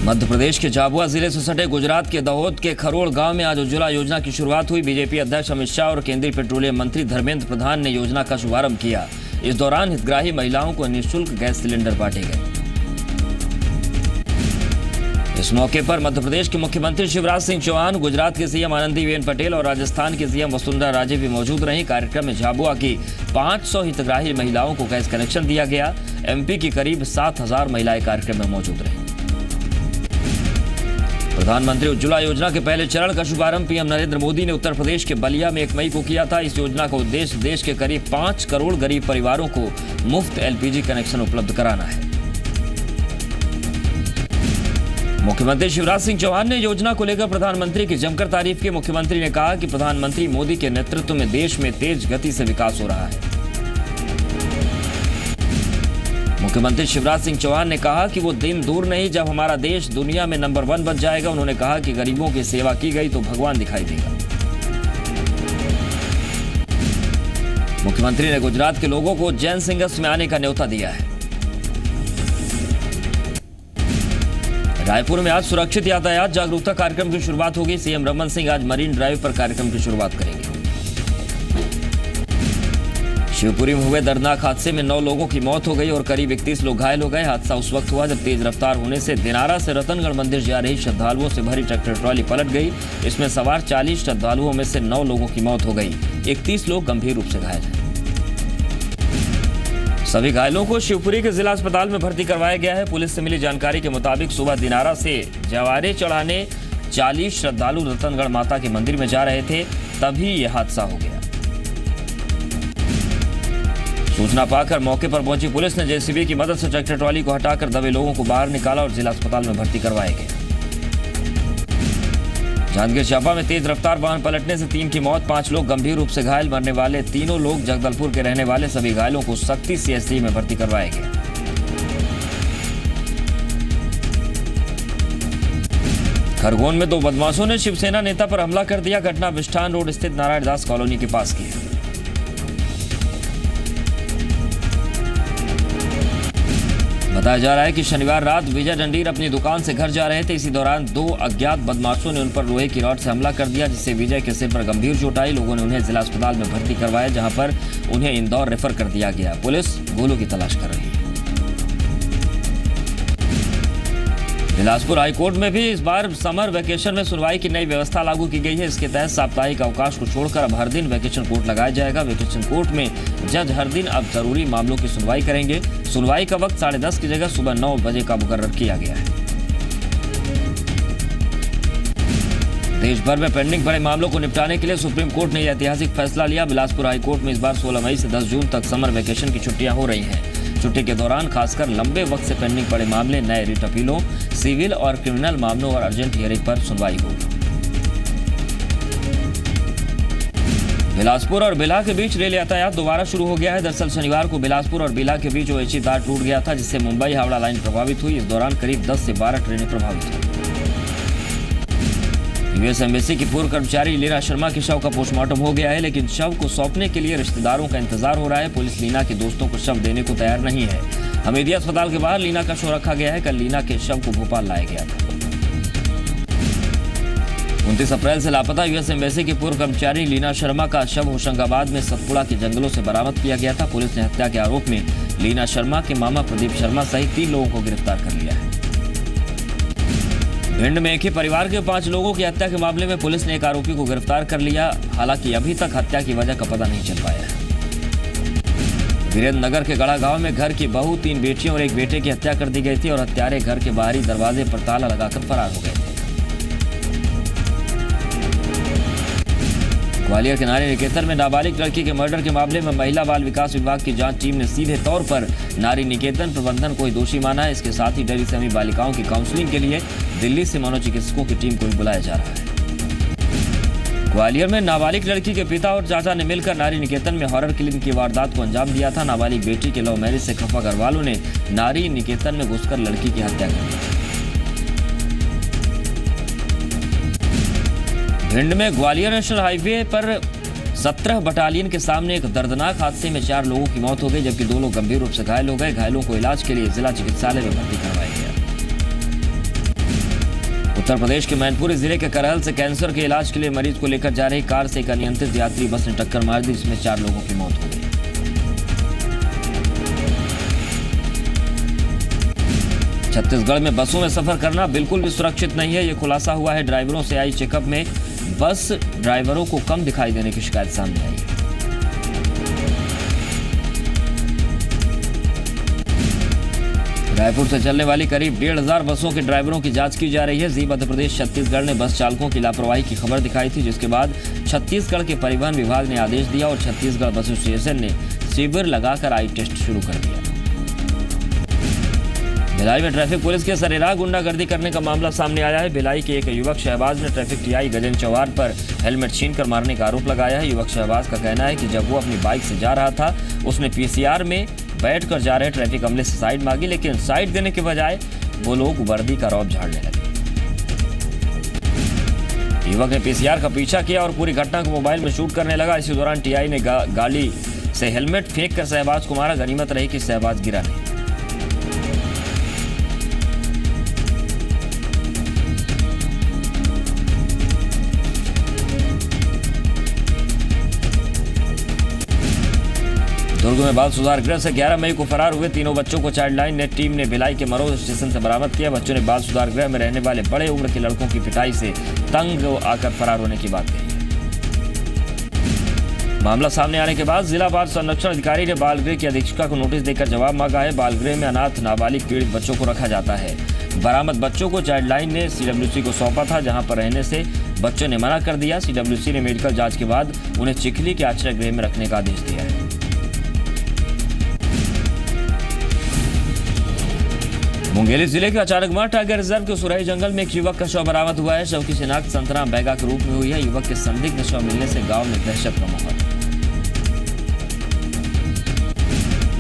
मध्य प्रदेश के झाबुआ जिले से सटे गुजरात के दाहोद के खरोड़ गांव में आज उज्ज्वला योजना की शुरुआत हुई। बीजेपी अध्यक्ष अमित शाह और केंद्रीय पेट्रोलियम मंत्री धर्मेंद्र प्रधान ने योजना का शुभारंभ किया। इस दौरान हितग्राही महिलाओं को निःशुल्क गैस सिलेंडर बांटे गए। इस मौके पर मध्य प्रदेश के मुख्यमंत्री शिवराज सिंह चौहान, गुजरात के सीएम आनंदीबेन पटेल और राजस्थान की सीएम वसुंधरा राजे भी मौजूद रहीं। कार्यक्रम में झाबुआ की 500 हितग्राही महिलाओं को गैस कनेक्शन दिया गया। एमपी की करीब 7,000 महिलाएं कार्यक्रम में मौजूद रहीं। प्रधानमंत्री उज्ज्वला योजना के पहले चरण का शुभारंभ पीएम नरेंद्र मोदी ने उत्तर प्रदेश के बलिया में 1 मई को किया था। इस योजना का उद्देश्य देश के करीब 5 करोड़ गरीब परिवारों को मुफ्त एलपीजी कनेक्शन उपलब्ध कराना है। मुख्यमंत्री शिवराज सिंह चौहान ने योजना को लेकर प्रधानमंत्री की जमकर तारीफ की। मुख्यमंत्री ने कहा कि प्रधानमंत्री मोदी के नेतृत्व में देश में तेज गति से विकास हो रहा है। मुख्यमंत्री शिवराज सिंह चौहान ने कहा कि वो दिन दूर नहीं जब हमारा देश दुनिया में नंबर 1 बन जाएगा। उन्होंने कहा कि गरीबों की सेवा की गई तो भगवान दिखाई देगा। मुख्यमंत्री ने गुजरात के लोगों को जैन सिंगस में आने का न्योता दिया है। रायपुर में आज सुरक्षित यातायात जागरूकता कार्यक्रम की शुरुआत होगी। सीएम रमन सिंह आज मरीन ड्राइव पर कार्यक्रम की शुरुआत करेंगे। शिवपुरी में हुए दर्दनाक हादसे में 9 लोगों की मौत हो गई और करीब 31 लोग घायल हो गए। हादसा उस वक्त हुआ जब तेज रफ्तार होने से दिनारा से रतनगढ़ मंदिर जा रही श्रद्धालुओं से भरी ट्रैक्टर ट्रॉली पलट गई। इसमें सवार 40 श्रद्धालुओं में से 9 लोगों की मौत हो गई। 31 लोग गंभीर रूप से घायल हैं। सभी घायलों को शिवपुरी के जिला अस्पताल में भर्ती करवाया गया है। पुलिस से मिली जानकारी के मुताबिक सुबह दिनारा से जवारे चढ़ाने 40 श्रद्धालु रतनगढ़ माता के मंदिर में जा रहे थे, तभी यह हादसा हो गया। सूचना पाकर मौके पर पहुंची पुलिस ने जेसीबी की मदद से ट्रैक्टर ट्रॉली को हटाकर दबे लोगों को बाहर निकाला और जिला अस्पताल में भर्ती करवाए गए। जांजगीर चांपा में तेज रफ्तार वाहन पलटने से 3 की मौत, 5 लोग गंभीर रूप से घायल। मरने वाले तीनों लोग जगदलपुर के रहने वाले। सभी घायलों को शक्ति सीएचसी में भर्ती करवाए गए। खरगोन में 2 बदमाशों ने शिवसेना नेता पर हमला कर दिया। घटना विष्ठान रोड स्थित नारायण दास कॉलोनी के पास की है। बताया जा रहा है कि शनिवार रात विजय डंडीर अपनी दुकान से घर जा रहे थे। इसी दौरान 2 अज्ञात बदमाशों ने उन पर लोहे की रॉड से हमला कर दिया, जिससे विजय के सिर पर गंभीर चोट आई। लोगों ने उन्हें जिला अस्पताल में भर्ती करवाया, जहां पर उन्हें इंदौर रेफर कर दिया गया। पुलिस गोलों की तलाश कर रही है। बिलासपुर हाईकोर्ट में भी इस बार समर वेकेशन में सुनवाई की नई व्यवस्था लागू की गई है। इसके तहत साप्ताहिक अवकाश को छोड़कर अब हर दिन वेकेशन कोर्ट लगाया जाएगा। वेकेशन कोर्ट में जज हर दिन अब जरूरी मामलों की सुनवाई करेंगे। सुनवाई का वक्त 10:30 की जगह सुबह 9 बजे का मुकर्रर किया गया है। देश भर में पेंडिंग पड़े मामलों को निपटाने के लिए सुप्रीम कोर्ट ने यह ऐतिहासिक फैसला लिया। बिलासपुर हाईकोर्ट में इस बार 16 मई से 10 जून तक समर वेकेशन की छुट्टियां हो रही हैं। छुट्टी के दौरान खासकर लंबे वक्त से पेंडिंग पड़े मामले, नए रिट अपीलों, सिविल और क्रिमिनल मामलों और अर्जेंट हियरिंग पर सुनवाई होगी। बिलासपुर और बिल्हा के बीच रेल यातायात दोबारा शुरू हो गया है। दरअसल शनिवार को बिलासपुर और बिल्हा के बीच ओएचई तार टूट गया था, जिससे मुंबई हावड़ा लाइन प्रभावित हुई। इस दौरान करीब 10 से 12 ट्रेनें प्रभावित हुई। यूएस एम्बेसी की पूर्व कर्मचारी लीना शर्मा के शव का पोस्टमार्टम हो गया है, लेकिन शव को सौंपने के लिए रिश्तेदारों का इंतजार हो रहा है। पुलिस लीना के दोस्तों को शव देने को तैयार नहीं है। हमीदिया अस्पताल के बाहर लीना का शव रखा गया है। कल लीना के शव को भोपाल लाया गया था। 29 अप्रैल से लापता यूएस एम्बेसी की पूर्व कर्मचारी लीना शर्मा का शव होशंगाबाद में सतपुड़ा के जंगलों से बरामद किया गया था। पुलिस ने हत्या के आरोप में लीना शर्मा के मामा प्रदीप शर्मा सहित 3 लोगों को गिरफ्तार कर लिया है। भिंड में एक ही परिवार के 5 लोगों की हत्या के मामले में पुलिस ने एक आरोपी को गिरफ्तार कर लिया। हालांकि अभी तक हत्या की वजह का पता नहीं चल पाया है। वीरेंद्र नगर के गढ़ा गांव में घर की बहू, 3 बेटियों और 1 बेटे की हत्या कर दी गई थी और हत्यारे घर के बाहरी दरवाजे पर ताला लगाकर फरार हो गए थे। ग्वालियर के नारी निकेतन में नाबालिग लड़की के मर्डर के मामले में महिला बाल विकास विभाग की जांच टीम ने सीधे तौर पर नारी निकेतन प्रबंधन को ही दोषी माना है। इसके साथ ही डरी समी बालिकाओं की काउंसलिंग के लिए दिल्ली से मनोचिकित्सकों की टीम को भी बुलाया जा रहा है। ग्वालियर में नाबालिग लड़की के पिता और चाचा ने मिलकर नारी निकेतन में हॉरर किलिंग की वारदात को अंजाम दिया था। नाबालिग बेटी के लव मैरिज से खफा घर वालों ने नारी निकेतन में घुसकर लड़की की हत्या कर दी। भिंड में ग्वालियर नेशनल हाईवे पर 17 बटालियन के सामने एक दर्दनाक हादसे में 4 लोगों की मौत हो गई, जबकि 2 लोग गंभीर रूप से घायल हो गए। घायलों को इलाज के लिए जिला चिकित्सालय में भर्ती करवाया गया। उत्तर प्रदेश के मैनपुरी जिले के करहल से कैंसर के इलाज के लिए मरीज को लेकर जा रही कार से एक अनियंत्रित यात्री बस ने टक्कर मार दी, जिसमें 4 लोगों की मौत हो गई। छत्तीसगढ़ में बसों में सफर करना बिल्कुल भी सुरक्षित नहीं है, यह खुलासा हुआ है ड्राइवरों से आई चेकअप में बस ड्राइवरों को कम दिखाई देने की शिकायत सामने आई है। रायपुर से चलने वाली करीब 1,500 बसों के ड्राइवरों की जांच की जा रही है। जी मध्य प्रदेश छत्तीसगढ़ ने बस चालकों की लापरवाही की खबर दिखाई थी, जिसके बाद छत्तीसगढ़ के परिवहन विभाग ने आदेश दिया और छत्तीसगढ़ बस एसोसिएशन ने शिविर लगाकर आई टेस्ट शुरू कर दिया। भिलाई में ट्रैफिक पुलिस के सरेराह गुंडागर्दी करने का मामला सामने आया है। भिलाई के एक युवक शहबाज ने ट्रैफिक टीआई गजेंद्र चौहान पर हेलमेट छीनकर मारने का आरोप लगाया है। युवक शहबाज का कहना है कि जब वो अपनी बाइक से जा रहा था, उसने पीसीआर में बैठकर जा रहे ट्रैफिक अमले से साइड मांगी, लेकिन साइड देने के बजाय वो लोग वर्दी का रौब झाड़ने लगे। युवक ने पीसीआर का पीछा किया और पूरी घटना को मोबाइल में शूट करने लगा। इसी दौरान टीआई ने गाड़ी से हेलमेट फेंक कर शहबाज को मारा। गनीमत रही कि शहबाज गिरा नहीं। दुर्ग में बाल सुधार गृह से 11 मई को फरार हुए तीनों बच्चों को चाइल्ड लाइन टीम ने भिलाई के मरोद स्टेशन से बरामद किया। बच्चों ने बाल सुधार गृह में रहने वाले बड़े उम्र के लड़कों की पिटाई से तंग आकर फरार होने की बात कही है। मामला सामने आने के बाद जिला बाल संरक्षण अधिकारी ने बाल गृह की अधीक्षिका को नोटिस देकर जवाब मांगा है। बाल गृह में अनाथ नाबालिग पीड़ित बच्चों को रखा जाता है। बरामद बच्चों को चाइल्ड लाइन ने सीडब्ल्यूसी को सौंपा था, जहां पर रहने से बच्चों ने मना कर दिया। सीडब्ल्यूसी ने मेडिकल जांच के बाद उन्हें चिखली के आश्रय गृह में रखने का आदेश दिया है। मुंगेली जिले के अचानकमार टाइगर रिजर्व के सुरई जंगल में एक युवक का शव बरामद हुआ है। शव की शिनाख्त संतराम बैगा के रूप में हुई है। युवक के संदिग्ध शव मिलने से गांव में दहशत का माहौल है।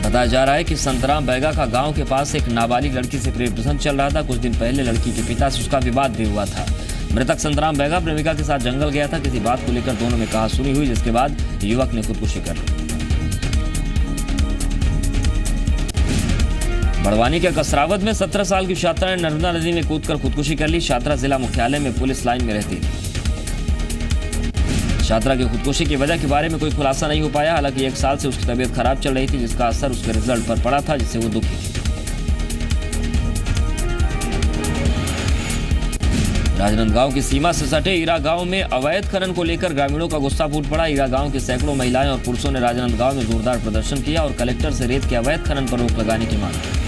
बताया जा रहा है कि संतराम बैगा का गांव के पास एक नाबालिग लड़की से प्रेम प्रसंग चल रहा था। कुछ दिन पहले लड़की के पिता से उसका विवाद भी हुआ था। मृतक संतराम बैगा प्रेमिका के साथ जंगल गया था। किसी बात को लेकर दोनों में कहासुनी हुई, जिसके बाद युवक ने खुदकुशी कर ली। बड़वानी के कसरावद में 17 साल की छात्रा ने नर्मदा नदी में कूदकर खुदकुशी कर ली। छात्रा जिला मुख्यालय में पुलिस लाइन में रहती थी। छात्रा की खुदकुशी की वजह के बारे में कोई खुलासा नहीं हो पाया। हालांकि 1 साल से उसकी तबीयत खराब चल रही थी, जिसका असर उसके रिजल्ट पर पड़ा था, जिससे वो दुखी थी। राजनांदगांव की सीमा से सटे ईरा गांव में अवैध खनन को लेकर ग्रामीणों का गुस्सा फूट पड़ा। ईरा गांव के सैकड़ों महिलाएं और पुरुषों ने राजनांदगांव में जोरदार प्रदर्शन किया और कलेक्टर से रेत के अवैध खनन पर रोक लगाने की मांग की।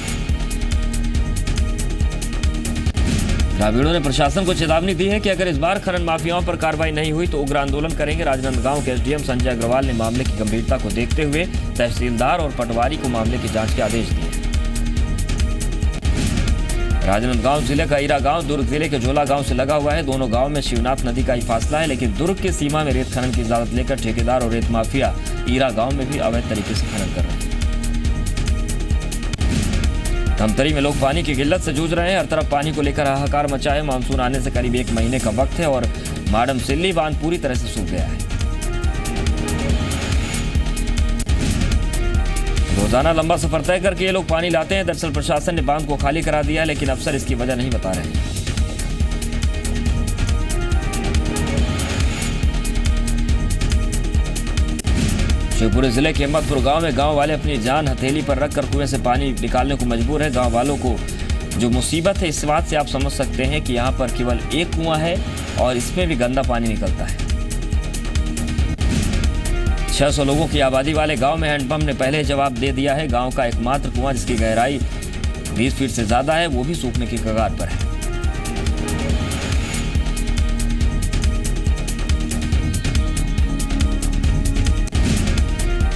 ग्रामीणों ने प्रशासन को चेतावनी दी है कि अगर इस बार खनन माफियाओं पर कार्रवाई नहीं हुई तो उग्र आंदोलन करेंगे। राजनांदगांव के एसडीएम संजय अग्रवाल ने मामले की गंभीरता को देखते हुए तहसीलदार और पटवारी को मामले की जांच के आदेश दिए। राजनांदगांव जिले का ईरा गांव दुर्ग जिले के झोला गांव से लगा हुआ है। दोनों गांव में शिवनाथ नदी का ही फासला है, लेकिन दुर्ग की सीमा में रेत खनन की इजाजत लेकर ठेकेदार और रेत माफिया ईरा गांव में भी अवैध तरीके से खनन कर रहे हैं। धमतरी में लोग पानी की किल्लत से जूझ रहे हैं। हर तरफ पानी को लेकर हाहाकार मचा है। मानसून आने से करीब 1 महीने का वक्त है और माडम सिल्ली बांध पूरी तरह से सूख गया है। रोजाना लंबा सफर तय करके ये लोग पानी लाते हैं। दरअसल प्रशासन ने बांध को खाली करा दिया है, लेकिन अफसर इसकी वजह नहीं बता रहे हैं। शिवपुरी जिले के हिम्मतपुर गांव में गांव वाले अपनी जान हथेली पर रखकर कुएं से पानी निकालने को मजबूर है। गांव वालों को जो मुसीबत है, इस बात से आप समझ सकते हैं कि यहां पर केवल एक कुआं है और इसमें भी गंदा पानी निकलता है। 600 लोगों की आबादी वाले गांव में हैंडपंप ने पहले जवाब दे दिया है। गांव का एकमात्र कुआं, जिसकी गहराई 20 फीट से ज्यादा है, वो भी सूखने की कगार पर है।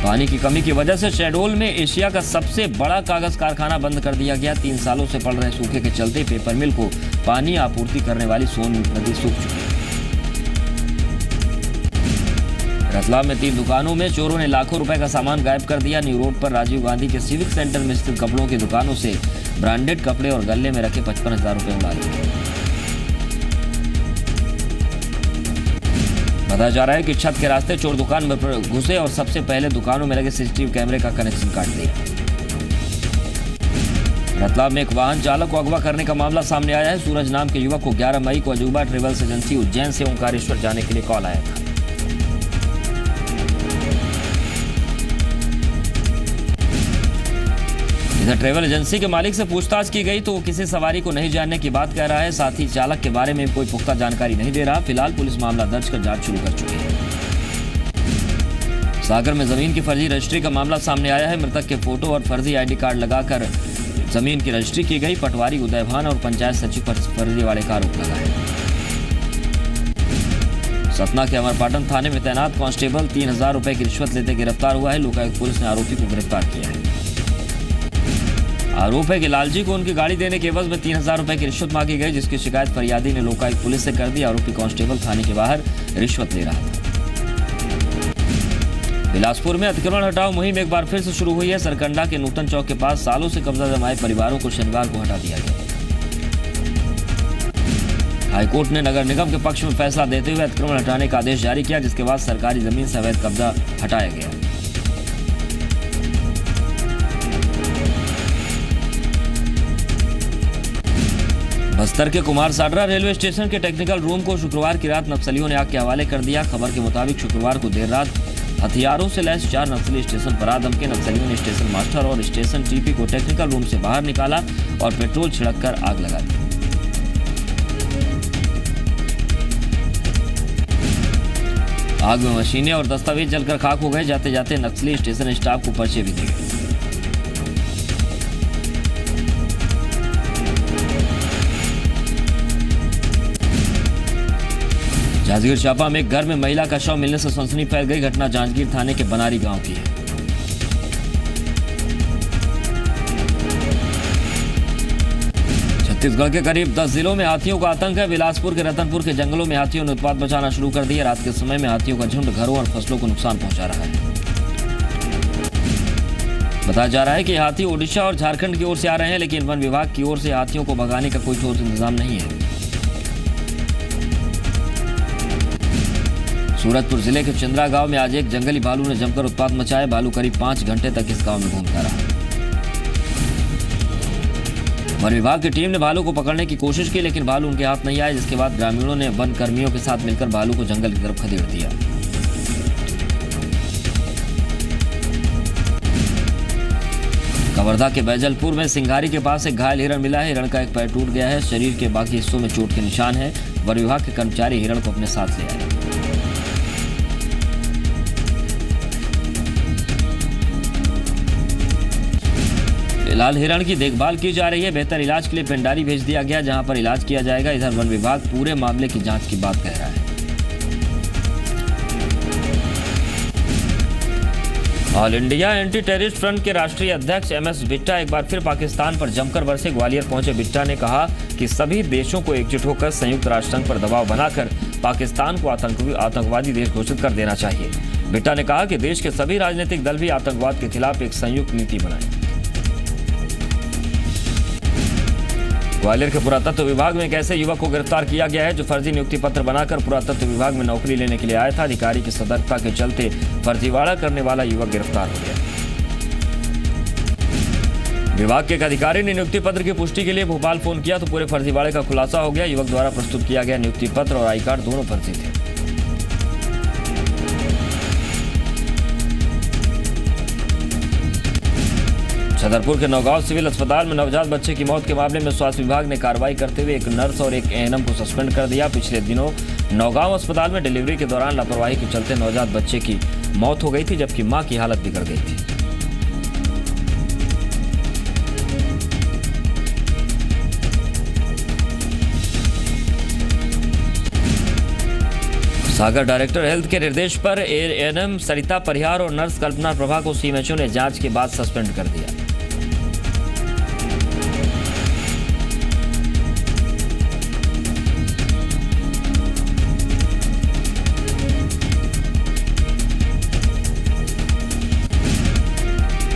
पानी की कमी की वजह से शहडोल में एशिया का सबसे बड़ा कागज कारखाना बंद कर दिया गया। 3 सालों से पड़ रहे सूखे के चलते पेपर मिल को पानी आपूर्ति करने वाली सोन नदी सूख चुकी है। रतलाम में 3 दुकानों में चोरों ने लाखों रुपए का सामान गायब कर दिया। न्यू रोड पर राजीव गांधी के सिविक सेंटर में स्थित कपड़ों की दुकानों से ब्रांडेड कपड़े और गले में रखे 55,000 रुपए उड़ा लिए। बताया जा रहा है कि छत के रास्ते चोर दुकान में घुसे और सबसे पहले दुकानों में लगे सीसीटीवी कैमरे का कनेक्शन काट दिया। रतलाम में एक वाहन चालक को अगवा करने का मामला सामने आया है। सूरज नाम के युवक को 11 मई को अजूबा ट्रेवल्स एजेंसी उज्जैन से ओंकारेश्वर जाने के लिए कॉल आया था। इधर ट्रेवल एजेंसी के मालिक से पूछताछ की गई तो वो किसी सवारी को नहीं जानने की बात कह रहा है। साथ ही चालक के बारे में कोई पुख्ता जानकारी नहीं दे रहा। फिलहाल पुलिस मामला दर्ज कर जांच शुरू कर चुकी है। सागर में जमीन की फर्जी रजिस्ट्री का मामला सामने आया है। मृतक के फोटो और फर्जी आईडी कार्ड लगाकर जमीन की रजिस्ट्री की गई। पटवारी उदय भान और पंचायत सचिव पर फर्जीवाड़े का आरोप लगा है। सतना के अमरपाटन थाने में तैनात कांस्टेबल 3000 रुपए की रिश्वत लेते गिरफ्तार हुआ है। लोकायुक्त पुलिस ने आरोपी को गिरफ्तार किया है। आरोप है कि लालजी को उनकी गाड़ी देने के एवज में 3000 रुपए की रिश्वत मांगी गई, जिसकी शिकायत फरियादी ने लोकायुक्त पुलिस से कर दी। आरोपी कांस्टेबल थाने के बाहर रिश्वत ले रहा था। बिलासपुर में अतिक्रमण हटाओ मुहिम एक बार फिर से शुरू हुई है। सरकंडा के नूतन चौक के पास सालों से कब्जा जमाए परिवारों को शनिवार को हटा दिया गया। हाईकोर्ट ने नगर निगम के पक्ष में फैसला देते हुए अतिक्रमण हटाने का आदेश जारी किया, जिसके बाद सरकारी जमीन से अवैध कब्जा हटाया गया। बस्तर के कुमार साडरा रेलवे स्टेशन के टेक्निकल रूम को शुक्रवार की रात नक्सलियों ने आग के हवाले कर दिया। खबर के मुताबिक शुक्रवार को देर रात हथियारों से लैस 4 नक्सली स्टेशन पर आ धमके। नक्सलियों ने स्टेशन मास्टर और स्टेशन टीपी को टेक्निकल रूम से बाहर निकाला और पेट्रोल छिड़ककर आग लगा दी। आग में मशीनें और दस्तावेज जलकर खाक हो गए। जाते जाते नक्सली स्टेशन स्टाफ को पर्चे भी दिए। जांजगीर चांपा में एक घर में महिला का शव मिलने से सनसनी फैल गई। घटना जांजगीर थाने के बनारी गांव की है। छत्तीसगढ़ के करीब 10 जिलों में हाथियों का आतंक है। बिलासपुर के रतनपुर के जंगलों में हाथियों ने उत्पात मचाना शुरू कर दिया। रात के समय में हाथियों का झुंड घरों और फसलों को नुकसान पहुंचा रहा है। बताया जा रहा है कि हाथी ओडिशा और झारखंड की ओर से आ रहे हैं, लेकिन वन विभाग की ओर से हाथियों को भगाने का कोई ठोस इंतजाम नहीं है। सूरजपुर जिले के चंद्रा गांव में आज एक जंगली भालू ने जमकर उत्पात मचाया। भालू करीब 5 घंटे तक इस गांव में घूमता रहा। वन विभाग की टीम ने भालू को पकड़ने की कोशिश की, लेकिन भालू उनके हाथ नहीं आया, जिसके बाद ग्रामीणों ने वन कर्मियों के साथ मिलकर भालू को जंगल की तरफ खदेड़ दिया। कवर्धा के बैजलपुर में सिंघारी के पास एक घायल हिरण मिला है। हिरण का एक पैर टूट गया है। शरीर के बाकी हिस्सों में चोट के निशान है। वन विभाग के कर्मचारी हिरण को अपने साथ ले आए। फिलहाल हिरण की देखभाल की जा रही है। बेहतर इलाज के लिए पेंडारी भेज दिया गया, जहां पर इलाज किया जाएगा। इधर वन विभाग पूरे मामले की जांच की बात कह रहा है। All India anti terrorist front के राष्ट्रीय अध्यक्ष MS बिट्टा एक बार फिर पाकिस्तान पर जमकर बरसे। ग्वालियर पहुंचे बिट्टा ने कहा कि सभी देशों को एकजुट होकर संयुक्त राष्ट्र संघ पर दबाव बनाकर पाकिस्तान को आतंकवादी देश घोषित कर देना चाहिए। बिट्टा ने कहा कि देश के सभी राजनीतिक दल भी आतंकवाद के खिलाफ एक संयुक्त नीति बनाएं। ग्वालियर के पुरातत्व विभाग में एक ऐसे युवक को गिरफ्तार किया गया है जो फर्जी नियुक्ति पत्र बनाकर पुरातत्व विभाग में नौकरी लेने के लिए आया था। अधिकारी की सतर्कता के चलते फर्जीवाड़ा करने वाला युवक गिरफ्तार हो गया। विभाग के एक अधिकारी ने नियुक्ति पत्र की पुष्टि के लिए भोपाल फोन किया तो पूरे फर्जीवाड़े का खुलासा हो गया। युवक द्वारा प्रस्तुत किया गया नियुक्ति पत्र और आई कार्ड दोनों फर्जी थे। छतरपुर के नौगांव सिविल अस्पताल में नवजात बच्चे की मौत के मामले में स्वास्थ्य विभाग ने कार्रवाई करते हुए एक नर्स और एक ANM को सस्पेंड कर दिया। पिछले दिनों नौगांव अस्पताल में डिलीवरी के दौरान लापरवाही के चलते नवजात बच्चे की मौत हो गई थी, जबकि मां की हालत बिगड़ गई थी। सागर डायरेक्टर हेल्थ के निर्देश पर ANM सरिता परिहार और नर्स कल्पना प्रभा को CMHO ने जांच के बाद सस्पेंड कर दिया।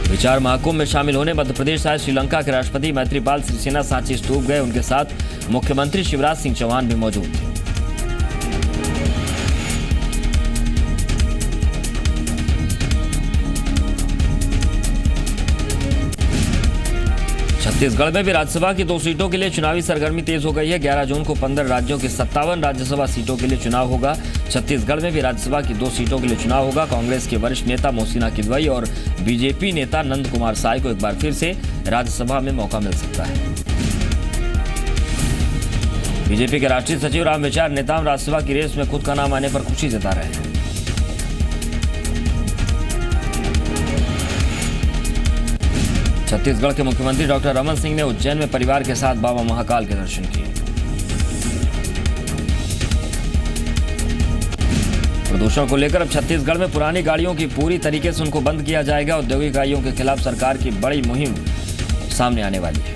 विचार महाकुंभ में शामिल होने मध्य प्रदेश आए श्रीलंका के राष्ट्रपति मैत्रीपाल सिरिसेना सांची स्तूप गए। उनके साथ मुख्यमंत्री शिवराज सिंह चौहान भी मौजूद थे। छत्तीसगढ़ में भी राज्यसभा की 2 सीटों के लिए चुनावी सरगर्मी तेज हो गई है। 11 जून को 15 राज्यों की 57 राज्यसभा सीटों के लिए चुनाव होगा। छत्तीसगढ़ में भी राज्यसभा की 2 सीटों के लिए चुनाव होगा। कांग्रेस के वरिष्ठ नेता मोहसिना किदवई और बीजेपी नेता नंद कुमार साय को एक बार फिर से राज्यसभा में मौका मिल सकता है। बीजेपी के राष्ट्रीय सचिव रामविचार नेताम राज्यसभा की रेस में खुद का नाम आने पर खुशी जता रहे हैं। छत्तीसगढ़ के मुख्यमंत्री डॉक्टर रमन सिंह ने उज्जैन में परिवार के साथ बाबा महाकाल के दर्शन किए। प्रदूषण को लेकर अब छत्तीसगढ़ में पुरानी गाड़ियों की पूरी तरीके से उनको बंद किया जाएगा। औद्योगिक इकाइयों के खिलाफ सरकार की बड़ी मुहिम सामने आने वाली है।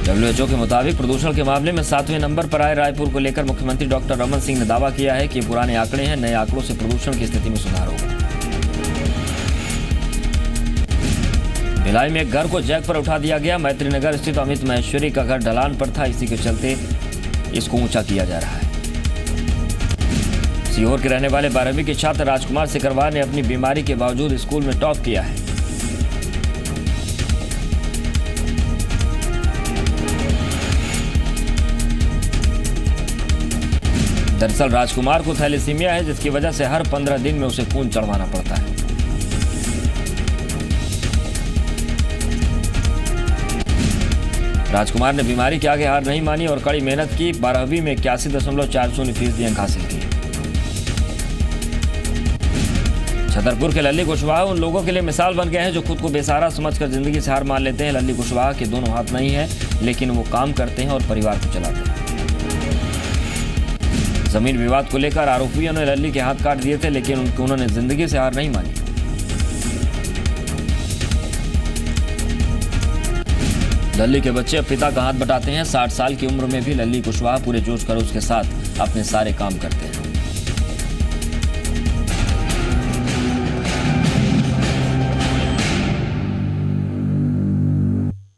WHO के मुताबिक प्रदूषण के मामले में 7वें नंबर पर आए रायपुर को लेकर मुख्यमंत्री डॉक्टर रमन सिंह ने दावा किया है कि पुराने आंकड़े हैं, नए आंकड़ों से प्रदूषण की स्थिति में सुधार होगा। भिलाई में एक घर को जैक पर उठा दिया गया। मैत्रीनगर स्थित अमित महेश्वरी का घर ढलान पर था, इसी के चलते इसको ऊंचा किया जा रहा है। सीहोर के रहने वाले 12वीं के छात्र राजकुमार सिकरवार ने अपनी बीमारी के बावजूद स्कूल में टॉप किया है। दरअसल राजकुमार को थैलेसीमिया है, जिसकी वजह से हर 15 दिन में उसे खून चढ़वाना पड़ता है। राजकुमार ने बीमारी के आगे हार नहीं मानी और कड़ी मेहनत की। 12वीं में 81.40% अंक हासिल किए। छतरपुर के लल्ली कुशवाहा उन लोगों के लिए मिसाल बन गए हैं जो खुद को बेसहारा समझकर जिंदगी से हार मान लेते हैं। लल्ली कुशवाहा के दोनों हाथ नहीं है, लेकिन वो काम करते हैं और परिवार को चलाते हैं। जमीन विवाद को लेकर आरोपियों ने लल्ली के हाथ काट दिए थे, लेकिन उन्होंने जिंदगी से हार नहीं मानी। लल्ली के बच्चे अब पिता का हाथ बटाते हैं। 60 साल की उम्र में भी लल्ली कुशवाहा पूरे जोश खरोश के साथ अपने सारे काम करते हैं।